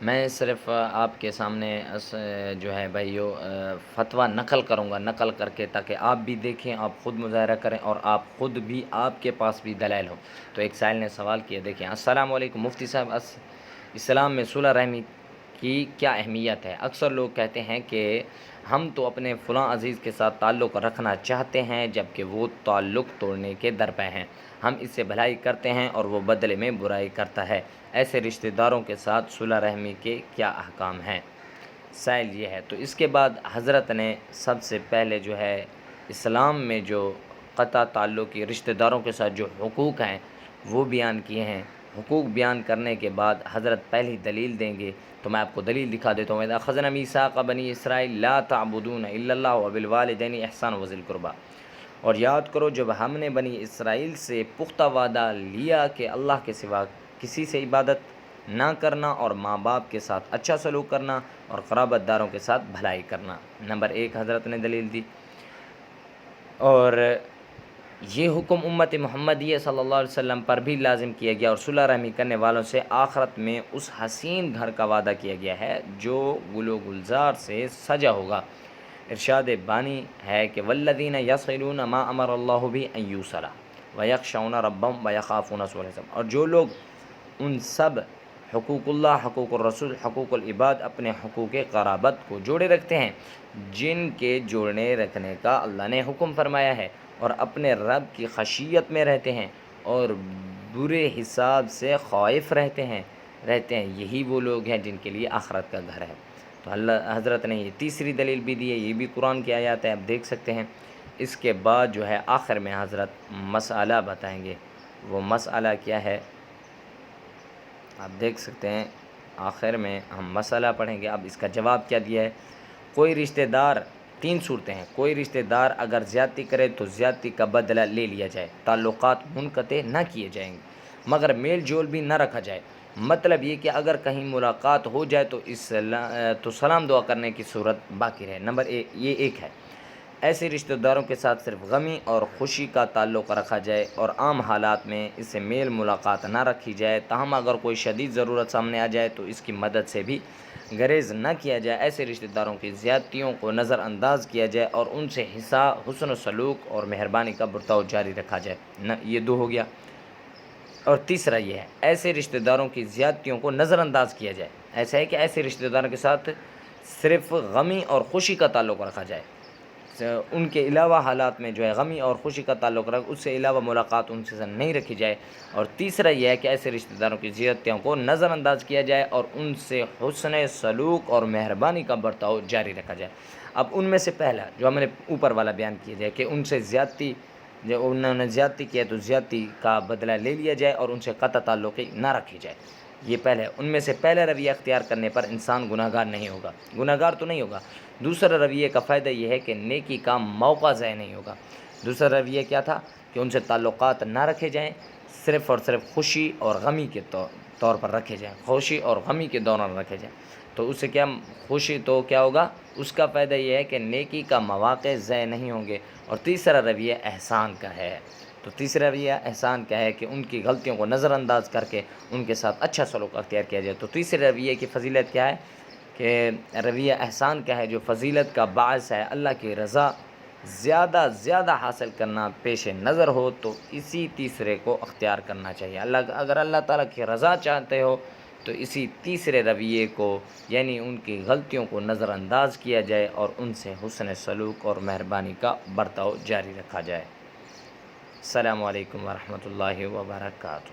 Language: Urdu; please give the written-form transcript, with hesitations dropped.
میں صرف آپ کے سامنے جو ہے بھائیو فتویٰ نقل کروں گا، نقل کر کے، تاکہ آپ بھی دیکھیں، آپ خود مظاہرہ کریں اور آپ خود بھی، آپ کے پاس بھی دلائل ہو۔ تو ایک سائل نے سوال کیا، دیکھیں، السلام علیکم مفتی صاحب، اسلام میں صلح رحمی کی کیا اہمیت ہے؟ اکثر لوگ کہتے ہیں کہ ہم تو اپنے فلاں عزیز کے ساتھ تعلق رکھنا چاہتے ہیں جبکہ وہ تعلق توڑنے کے درپے ہیں، ہم اس سے بھلائی کرتے ہیں اور وہ بدلے میں برائی کرتا ہے، ایسے رشتہ داروں کے ساتھ صلح رحمی کے کیا احکام ہیں؟ سائل یہ ہے۔ تو اس کے بعد حضرت نے سب سے پہلے جو ہے اسلام میں جو قطع تعلق کی رشتہ داروں کے ساتھ جو حقوق ہیں وہ بیان کیے ہیں۔ حقوق بیان کرنے کے بعد حضرت پہلی دلیل دیں گے، تو میں آپ کو دلیل دکھا دیتا ہوں۔ اذا اخذنا میثاق بنی اسرائیل لا تعبدون الا اللہ وبالوالدین احسانا وذی القربی، اور یاد کرو جب ہم نے بنی اسرائیل سے پختہ وعدہ لیا کہ اللہ کے سوا کسی سے عبادت نہ کرنا اور ماں باپ کے ساتھ اچھا سلوک کرنا اور قرابت داروں کے ساتھ بھلائی کرنا۔ نمبر ایک حضرت نے دلیل دی، اور یہ حکم امت محمدیہ صلی اللہ علیہ وسلم پر بھی لازم کیا گیا، اور صلح رحمی کرنے والوں سے آخرت میں اس حسین گھر کا وعدہ کیا گیا ہے جو گل و گلزار سے سجا ہوگا۔ ارشاد بانی ہے کہ والذین یصلون ما امر اللہ بہ ان یوصل ویخشون ربهم ویخافون سوء الحساب، اور جو لوگ ان سب حقوق اللہ، حقوق الرسول، حقوق العباد، اپنے حقوق قرابت کو جوڑے رکھتے ہیں جن کے جوڑنے رکھنے کا اللہ نے حکم فرمایا ہے، اور اپنے رب کی خشیت میں رہتے ہیں اور برے حساب سے خائف رہتے ہیں، یہی وہ لوگ ہیں جن کے لیے آخرت کا گھر ہے۔ تو اللہ حضرت نے یہ تیسری دلیل بھی دی ہے، یہ بھی قرآن کی آیات ہے، آپ دیکھ سکتے ہیں۔ اس کے بعد جو ہے آخر میں حضرت مسئلہ بتائیں گے، وہ مسئلہ کیا ہے آپ دیکھ سکتے ہیں۔ آخر میں ہم مسئلہ پڑھیں گے۔ اب اس کا جواب کیا دیا ہے؟ کوئی رشتہ دار، تین صورتیں ہیں، کوئی رشتہ دار اگر زیادتی کرے تو زیادتی کا بدلہ لے لیا جائے، تعلقات منقطع نہ کیے جائیں گے، مگر میل جول بھی نہ رکھا جائے۔ مطلب یہ کہ اگر کہیں ملاقات ہو جائے تو سلام دعا کرنے کی صورت باقی رہے۔ نمبر ایک، یہ ایک ہے۔ ایسے رشتہ داروں کے ساتھ صرف غمی اور خوشی کا تعلق رکھا جائے اور عام حالات میں اس سے میل ملاقات نہ رکھی جائے، تاہم اگر کوئی شدید ضرورت سامنے آ جائے تو اس کی مدد سے بھی گریز نہ کیا جائے۔ ایسے رشتہ داروں کی زیادتیوں کو نظر انداز کیا جائے اور ان سے حسن و سلوک اور مہربانی کا برتاؤ جاری رکھا جائے۔ یہ دو ہو گیا۔ اور تیسرا یہ ہے، ایسے رشتہ داروں کی زیادتیوں کو نظر انداز کیا جائے۔ ایسا ہے کہ ایسے رشتہ داروں کے ساتھ صرف غمی اور خوشی کا تعلق رکھا جائے، ان کے علاوہ حالات میں جو ہے غمی اور خوشی کا تعلق رکھ، اس سے علاوہ ملاقات ان سے نہیں رکھی جائے۔ اور تیسرا یہ ہے کہ ایسے رشتہ داروں کی زیادتیوں کو نظر انداز کیا جائے اور ان سے حسن سلوک اور مہربانی کا برتاؤ جاری رکھا جائے۔ اب ان میں سے پہلا جو ہم نے اوپر والا بیان کیا جائے کہ ان سے زیادتی، جو انہوں نے زیادتی کیا تو زیادتی کا بدلہ لے لیا جائے اور ان سے قطع تعلقی نہ رکھی جائے، یہ پہلے ان میں سے پہلا رویہ اختیار کرنے پر انسان گناہ گار نہیں ہوگا، گناہ گار تو نہیں ہوگا۔ دوسرا رویے کا فائدہ یہ ہے کہ نیکی کا موقع ضائع نہیں ہوگا۔ دوسرا رویہ کیا تھا کہ ان سے تعلقات نہ رکھے جائیں، صرف اور صرف خوشی اور غمی کے طور پر رکھے جائیں، خوشی اور غمی کے دوران رکھے جائیں، تو اس سے کیا خوشی تو کیا ہوگا، اس کا فائدہ یہ ہے کہ نیکی کا مواقع ضائع نہیں ہوں گے۔ اور تیسرا رویہ احسان کا ہے، تو تیسرا رویہ احسان کا ہے کہ ان کی غلطیوں کو نظر انداز کر کے ان کے ساتھ اچھا سلوک اختیار کیا جائے۔ تو تیسرے رویے کی فضیلت کیا ہے کہ رویہ احسان کا ہے جو فضیلت کا باعث ہے، اللہ کی رضا زیادہ حاصل کرنا پیش نظر ہو تو اسی تیسرے کو اختیار کرنا چاہیے۔ اگر اللہ تعالیٰ کی رضا چاہتے ہو تو اسی تیسرے رویے کو، یعنی ان کی غلطیوں کو نظر انداز کیا جائے اور ان سے حسن سلوک اور مہربانی کا برتاؤ جاری رکھا جائے۔ السلام علیکم ورحمۃ اللہ وبرکاتہ۔